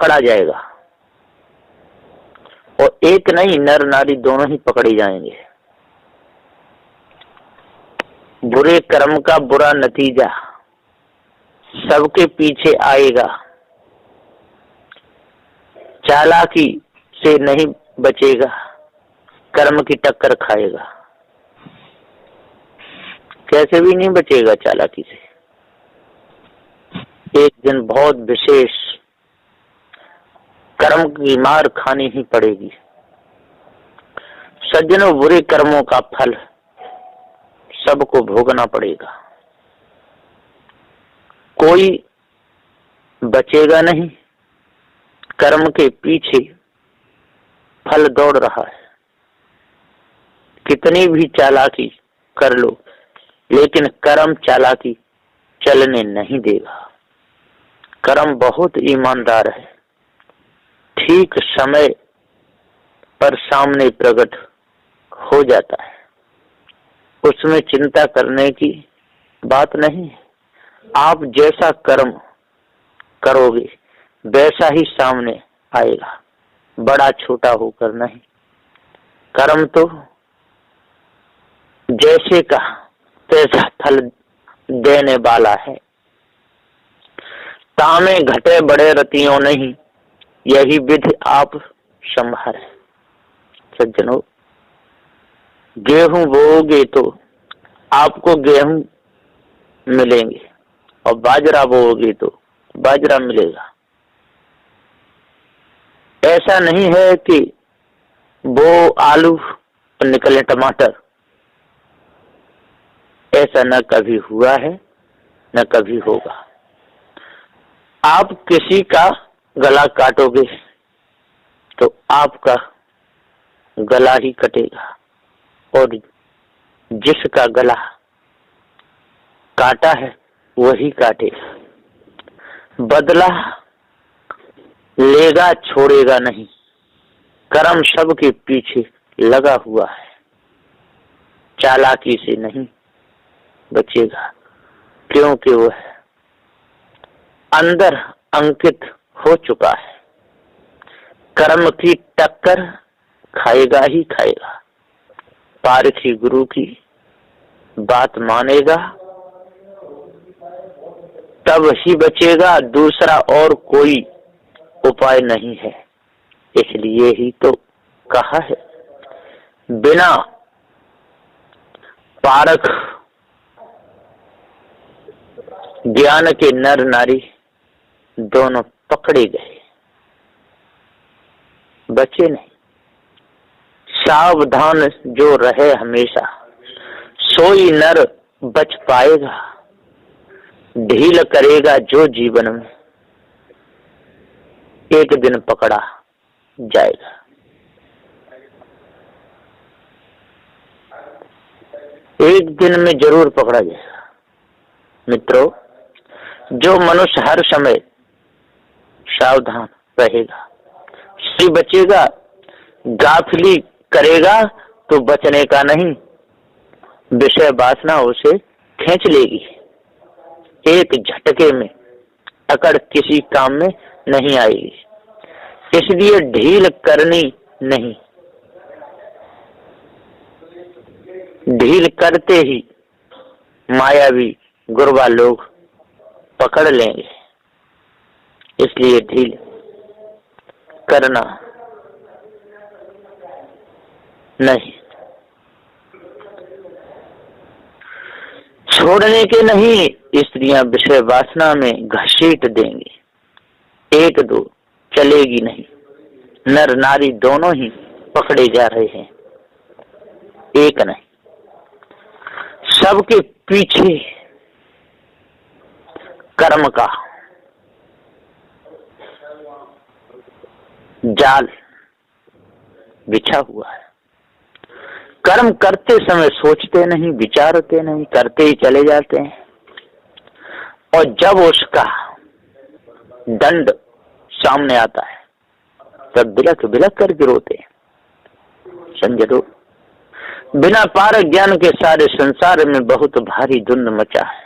पकड़ा जाएगा, और एक नहीं, नर नारी दोनों ही पकड़े जाएंगे। बुरे कर्म का बुरा नतीजा सबके पीछे आएगा। चालाकी से नहीं बचेगा, कर्म की टक्कर खाएगा। कैसे भी नहीं बचेगा चालाकी से। एक दिन बहुत विशेष कर्म की मार खानी ही पड़ेगी। सज्जनों, बुरे कर्मों का फल सबको भोगना पड़ेगा। कोई बचेगा नहीं। कर्म के पीछे फल दौड़ रहा है। कितनी भी चालाकी कर लो, लेकिन कर्म चालाकी चलने नहीं देगा। कर्म बहुत ईमानदार है। ठीक समय पर सामने प्रकट हो जाता है। उसमें चिंता करने की बात नहीं है। आप जैसा कर्म करोगे वैसा ही सामने आएगा, बड़ा छोटा होकर नहीं। कर्म तो जैसे का तैसा फल देने वाला है। तामे घटे बड़े रतियों नहीं, यही विधि आप संभारे। सज्जनों, गेहूं बोओगे तो आपको गेहूं मिलेंगे, और बाजरा बोओगे तो बाजरा मिलेगा। ऐसा नहीं है कि वो आलू और निकले टमाटर। ऐसा न कभी हुआ है, न कभी होगा। आप किसी का गला काटोगे तो आपका गला ही कटेगा, और जिसका गला काटा है वही काटेगा। बदला लेगा, छोड़ेगा नहीं। कर्म सबके पीछे लगा हुआ है। चालाकी से नहीं बचेगा, क्योंकि वो अंदर अंकित हो चुका है। कर्म की टक्कर खाएगा ही खाएगा। पारखी गुरु की बात मानेगा तब ही बचेगा, दूसरा और कोई उपाय नहीं है। इसलिए ही तो कहा है, बिना पारख ज्ञान के नर नारी दोनों पकड़े गए, बचे नहीं। सावधान जो रहे हमेशा, सोई नर बच पाएगा। ढील करेगा जो जीवन में, एक दिन पकड़ा जाएगा। एक दिन में जरूर पकड़ा जाएगा। मित्रों, जो मनुष्य हर समय सावधान रहेगा, से बचेगा। गाफिली करेगा तो बचने का नहीं, विषय वासना उसे खींच लेगी। एक झटके में अकड़ किसी काम में नहीं आएगी। इसलिए ढील करनी नहीं। ढील करते ही मायावी गुरबा लोग पकड़ लेंगे। इसलिए ढील करना नहीं। छोड़ने के नहीं, स्त्रियां विषय वासना में घसीट देंगी। एक दो चलेगी नहीं। नर नारी दोनों ही पकड़े जा रहे हैं, एक नहीं। सबके पीछे कर्म का जाल बिछा हुआ है। कर्म करते समय सोचते नहीं, विचारते नहीं, करते ही चले जाते हैं। और जब उसका दंड सामने आता है तब बिलख बिलख कर गिरोते हैं। समझो, बिना पार ज्ञान के सारे संसार में बहुत भारी धुंध मचा है।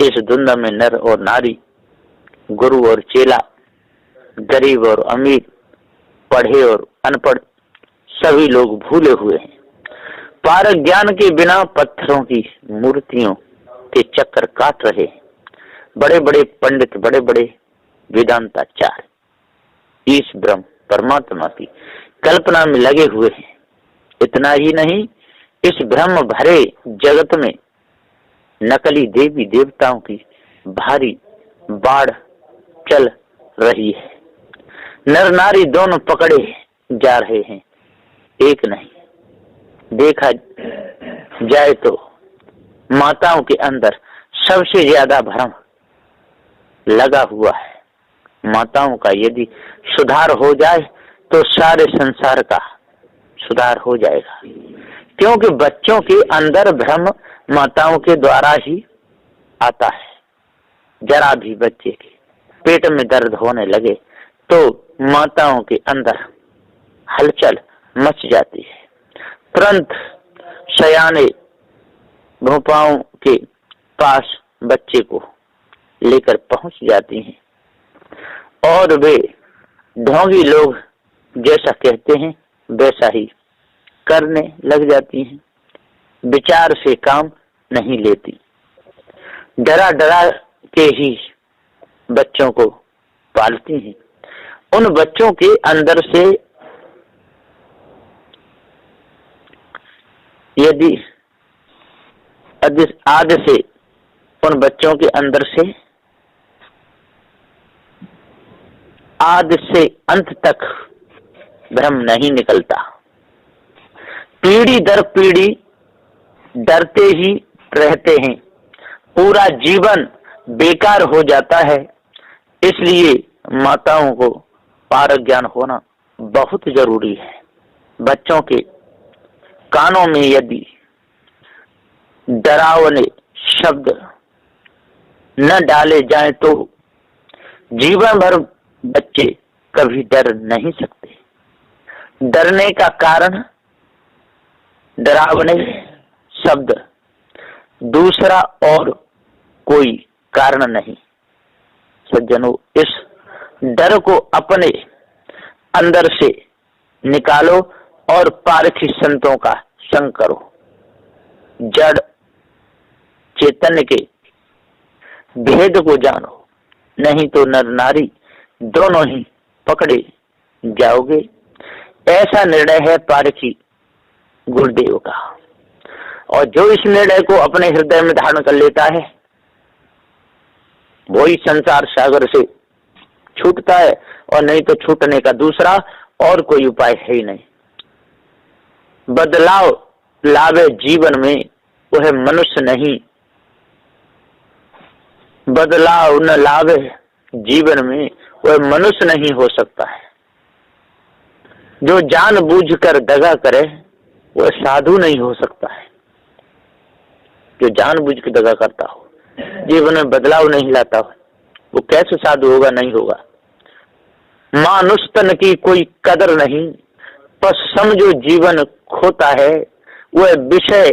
इस धुंध में नर और नारी गुरु और चेला, गरीब और अमीर, पढ़े और अनपढ़, सभी लोग भूले हुए हैं। पारक ज्ञान के बिना पत्थरों की मूर्तियों के चक्कर काट रहे हैं। बड़े बड़े पंडित, बड़े बड़े वेदांताचार्य इस ब्रह्म परमात्मा की कल्पना में लगे हुए हैं। इतना ही नहीं, इस ब्रह्म भरे जगत में नकली देवी देवताओं की भारी बाढ़ चल रही है। नर नारी दोनों पकड़े जा रहे हैं। एक नहीं, देखा जाए तो माताओं के अंदर सबसे ज्यादा भ्रम लगा हुआ है। माताओं का यदि सुधार हो जाए तो सारे संसार का सुधार हो जाएगा, क्योंकि बच्चों के अंदर भ्रम माताओं के द्वारा ही आता है। जरा भी बच्चे के पेट में दर्द होने लगे तो माताओं के अंदर हलचल मच जाती है। तुरंत सयाने भोपाओं के पास बच्चे को लेकर पहुंच जाती हैं और वे ढोंगी लोग जैसा कहते हैं वैसा ही करने लग जाती हैं। विचार से काम नहीं लेती, डरा डरा के ही बच्चों को पालती हैं। उन बच्चों के अंदर से यदि आदि से उन बच्चों के अंदर से आदि से अंत तक भ्रम नहीं निकलता। पीढ़ी दर पीढ़ी डरते ही रहते हैं, पूरा जीवन बेकार हो जाता है। इसलिए माताओं को पारक ज्ञान होना बहुत जरूरी है। बच्चों के कानों में यदि डरावने शब्द न डाले जाएं तो जीवन भर बच्चे कभी डर नहीं सकते। डरने का कारण डरावने शब्द, दूसरा और कोई कारण नहीं। सज्जनों, इस डर को अपने अंदर से निकालो और पारखी संतों का संग करो। जड़ चैतन्य के भेद को जानो, नहीं तो नर नारी दोनों ही पकड़े जाओगे। ऐसा निर्णय है पारखी गुरुदेव का, और जो इस निर्णय को अपने हृदय में धारण कर लेता है वही संसार सागर से छूटता है, और नहीं तो छूटने का दूसरा और कोई उपाय है ही नहीं। बदलाव लावे जीवन में वह मनुष्य नहीं, बदलाव न लावे जीवन में वह मनुष्य नहीं हो सकता है। जो जानबूझकर दगा करे वह साधु नहीं हो सकता है। जो जानबूझ के दगा करता हो, जीवन में बदलाव नहीं लाता हो, वो कैसे साधु होगा? नहीं होगा। मानुष तन की कोई कदर नहीं, पर समझो जीवन खोता है वह विषय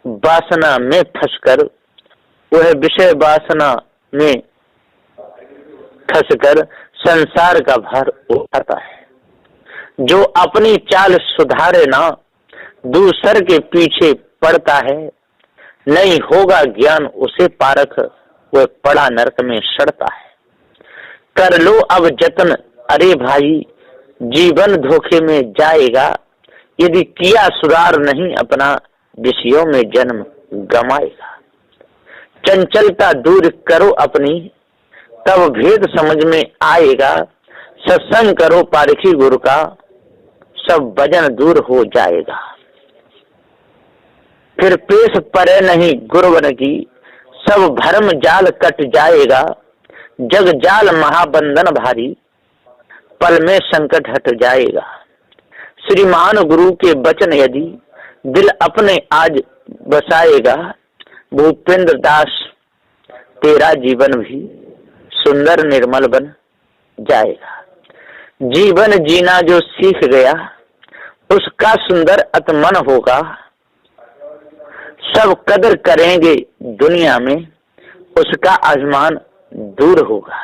वासना में फंसकर, वह विषय वासना में फंसकर संसार का भार उठाता है। जो अपनी चाल सुधारे ना, दूसर के पीछे पड़ता है। नहीं होगा ज्ञान उसे पारख, वह पड़ा नरक में सड़ता है। कर लो अब जतन अरे भाई, जीवन धोखे में जाएगा। यदि किया सुधार नहीं अपना, विषयों में जन्म गमाएगा। चंचलता दूर करो अपनी, तब भेद समझ में आएगा। सत्संग करो पारखी गुरु का, सब वजन दूर हो जाएगा। फिर पेश परे नहीं गुरुवन की, सब भरम जाल कट जाएगा। जग जाल महाबंधन भारी, पल में संकट हट जाएगा। श्रीमान गुरु के वचन यदि दिल अपने आज बसाएगा, भूपेंद्र दास तेरा जीवन भी सुंदर निर्मल बन जाएगा। जीवन जीना जो सीख गया, उसका सुंदर आत्मन होगा। सब कदर करेंगे दुनिया में, उसका अभिमान दूर होगा।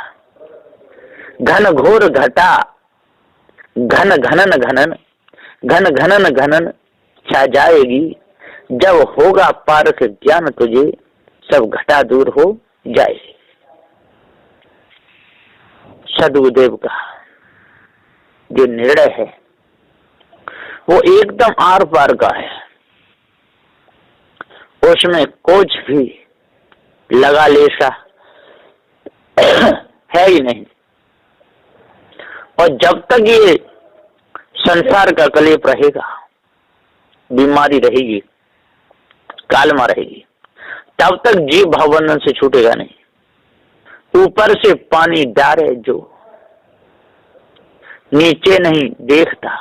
घन घोर घटा घन घनन घनन घन घनन घनन छा जाएगी। जब होगा पारख ज्ञान तुझे, सब घटा दूर हो जाएगी। सदगुरुदेव का जो निर्णय है वो एकदम आर पार का है, उसमें कुछ भी लगा लेसा है ही नहीं। और जब तक ये संसार का कलेप रहेगा, बीमारी रहेगी, कालमा रहेगी, तब तक जीव भावबंधन से छूटेगा नहीं। ऊपर से पानी डारे जो नीचे नहीं देखता,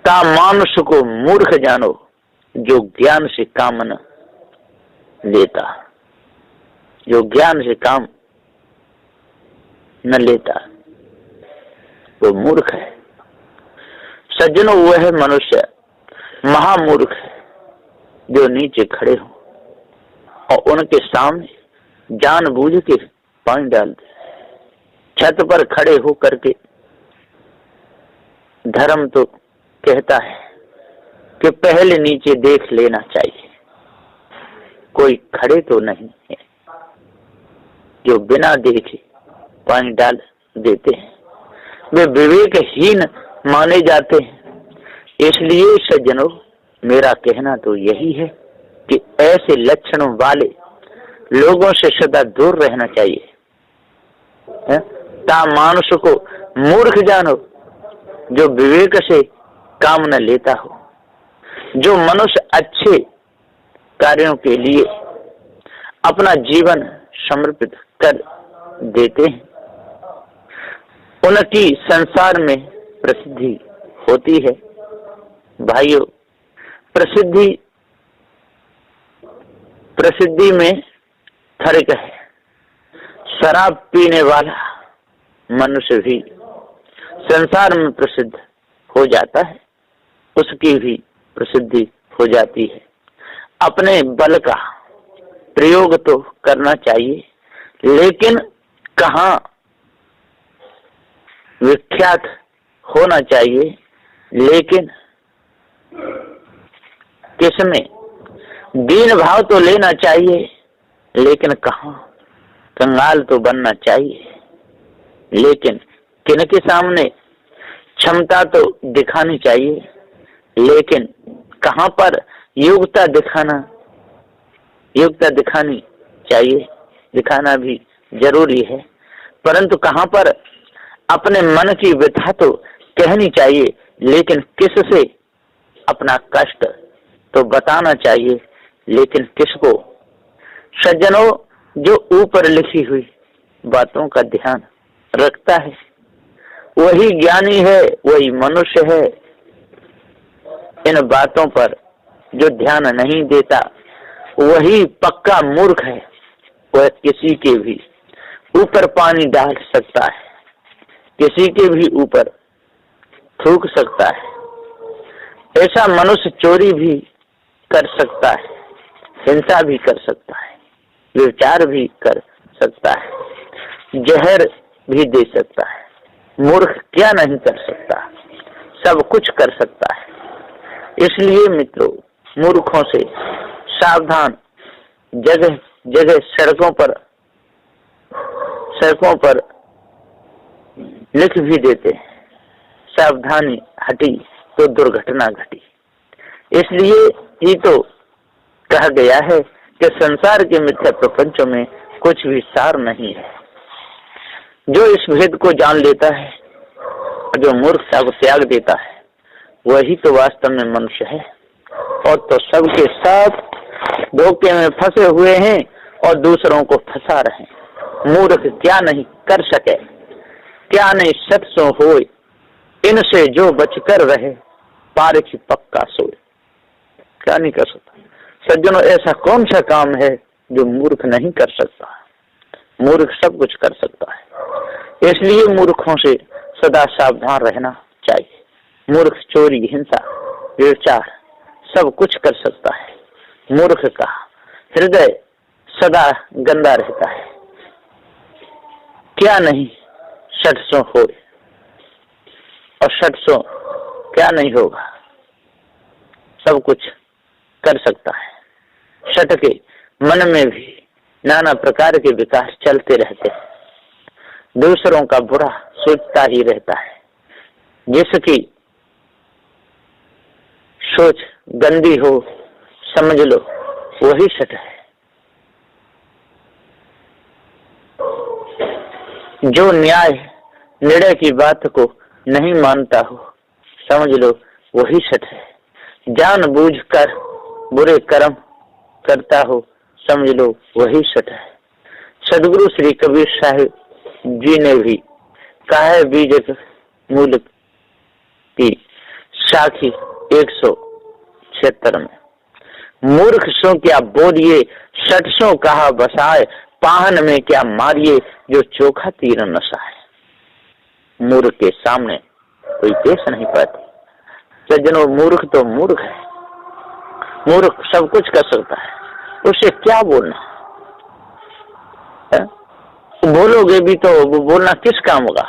ता मानुष को मूर्ख जानो, जो ज्ञान से काम न लेता। जो ज्ञान से काम न लेता वो मूर्ख है। सज्जनों, वो है मनुष्य महामूर्ख है जो नीचे खड़े हो और उनके सामने जानबूझ के पानी डाल दे। छत पर खड़े हो करके धर्म तो कहता है कि पहले नीचे देख लेना चाहिए। कोई खड़े तो नहीं है जो बिना देखे पानी डाल देते हैं, वे विवेकहीन माने जाते हैं। इसलिए सज्जनों, मेरा कहना तो यही है कि ऐसे लक्षणों वाले लोगों से सदा दूर रहना चाहिए। ता मानुष को मूर्ख जानो, जो विवेक से काम न लेता हो। जो मनुष्य अच्छे कार्यों के लिए अपना जीवन समर्पित कर देते हैं, उनकी संसार में प्रसिद्धि होती है। भाइयों, प्रसिद्धि में फर्क है। शराब पीने वाला मनुष्य भी संसार में प्रसिद्ध हो जाता है, उसकी भी प्रसिद्धि हो जाती है। अपने बल का प्रयोग तो करना चाहिए, लेकिन कहाँ विख्यात होना चाहिए, लेकिन किसमें दीन भाव तो लेना चाहिए, लेकिन कहाँ कंगाल तो बनना चाहिए। लेकिन किनके सामने क्षमता तो दिखानी चाहिए, लेकिन कहाँ पर योग्यता दिखानी चाहिए, दिखाना भी जरूरी है। परंतु कहाँ पर अपने मन की व्यथा तो कहनी चाहिए, लेकिन किससे अपना कष्ट तो बताना चाहिए, लेकिन किसको। सज्जनों, जो ऊपर लिखी हुई बातों का ध्यान रखता है वही ज्ञानी है, वही मनुष्य है। इन बातों पर जो ध्यान नहीं देता वही पक्का मूर्ख है। वह किसी के भी ऊपर पानी डाल सकता है, किसी के भी ऊपर थूक सकता है। ऐसा मनुष्य चोरी भी कर सकता है, हिंसा भी कर सकता है, व्यभिचार भी कर सकता है, जहर भी दे सकता है। मूर्ख क्या नहीं कर सकता, सब कुछ कर सकता है। इसलिए मित्रों, मूर्खों से सावधान। जगह जगह सड़कों पर लिख भी देते हैं, सावधानी हटी तो दुर्घटना घटी। इसलिए ही तो कहा गया है कि संसार के मिथ्या प्रपंचों में कुछ भी सार नहीं है। जो इस भेद को जान लेता है, जो मूर्खता को त्याग देता है, वही तो वास्तव में मनुष्य है। और तो सबके साथ धोखे में फंसे हुए हैं और दूसरों को फंसा रहे हैं। मूर्ख क्या नहीं कर सके, क्या नहीं सत्सो होए, इनसे जो बचकर रहे पारखी पक्का सोए। क्या नहीं कर सकता। सज्जनों, ऐसा कौन सा काम है जो मूर्ख नहीं कर सकता। मूर्ख सब कुछ कर सकता है। इसलिए मूर्खों से सदा सावधान रहना चाहिए। मूर्ख चोरी, हिंसा, व्यभिचार सब कुछ कर सकता है। मूर्ख का हृदय सदा गंदा रहता है। क्या नहीं 600 हो और 600 क्या नहीं होगा, सब कुछ कर सकता है। शठ के मन में भी नाना प्रकार के विकास चलते रहते हैं, दूसरों का बुरा सोचता ही रहता है। जिसकी सोच गंदी हो समझ लो वही शठ है। जो न्याय निर्णय की बात को नहीं मानता हो समझ लो वही शठ है। जानबूझकर बुरे कर्म करता हो समझ लो वही शठ है। सदगुरु श्री कबीर साहिब जी ने भी कहा है बीज मूल की साखी 176 में, मूर्ख सो क्या बोलिए 600 कहा बसाए, पाहन में क्या मारिए जो चोखा तीर नसाए। मूर्ख के सामने कोई पेश नहीं पाती। सज्जनों, मूर्ख तो मूर्ख है, मूर्ख सब कुछ कर सकता है, उसे क्या बोलना है? बोलोगे भी तो वो बोलना किस काम होगा?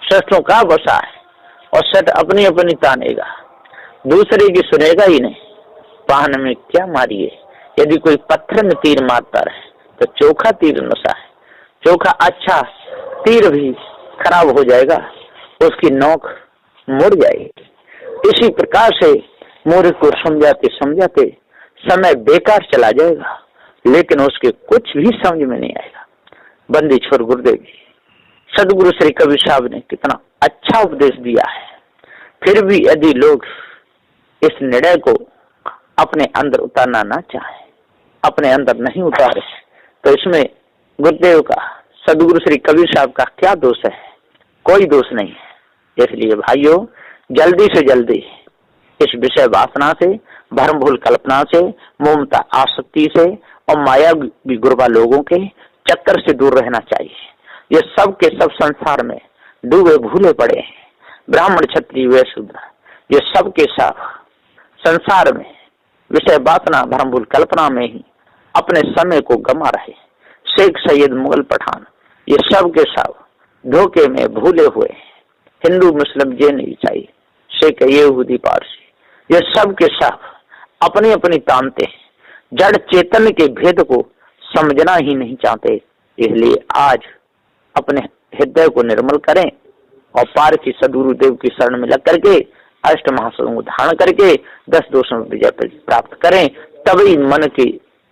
600 का बसा है और शठ अपनी अपनी तानेगा, दूसरे की सुनेगा ही नहीं। पाहन में क्या मारिए, यदि कोई पत्थर में तीर मारता रहे तो चोखा तीर नशा है। चोखा अच्छा, तीर भी खराब हो जाएगा, उसकी नोक मुड़ जाएगी। इसी प्रकार से मूर्ख को समझाते समझाते समय बेकार चला जाएगा, लेकिन उसके कुछ भी समझ में नहीं आएगा। बंदी छोड़ गुरुदेव जी सदगुरु श्री कबीर साहब ने कितना अच्छा उपदेश दिया है। फिर भी यदि लोग इस निर्णय को अपने अंदर उतारना ना चाहे, अपने अंदर नहीं उतारे, तो इसमें गुरुदेव का, सदगुरु श्री कबीर साहब का क्या दोष है? कोई दोष नहीं है। इसलिए भाइयों, जल्दी से जल्दी इस विषय वासना से, भ्रम भूल कल्पना से, ममता आसक्ति से और माया गुरुबा लोगों के चक्कर से दूर रहना चाहिए। ये सब के सब संसार में डूबे भूले पड़े हैं। ब्राह्मण क्षत्रिय वैश्य शूद्र ये सब के सब संसार में विषय वासना भ्रम भूल कल्पना में ही अपने समय को गमा रहे। शेख सैयद मुगल पठान ये सब के सब धोखे में भूले हुए, हिंदू मुस्लिम जैन ईसाई शेख यहूदी पारसी ये सब के सब अपनी अपनी तानते हैं, जड़ चेतन के भेद को समझना ही नहीं चाहते। इसलिए आज अपने हृदय को निर्मल करें और पार की सदगुरुदेव की शरण में लग करके अष्ट महासों को धारण करके 10 दोषों में विजय प्राप्त करें, तभी मन के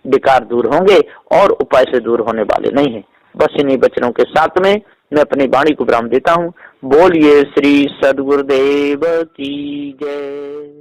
विकार दूर होंगे और उपाय से दूर होने वाले नहीं है। बस इन्हीं वचनों के साथ में मैं अपनी वाणी को विराम देता हूँ। बोलिए श्री सदगुरुदेव की जय।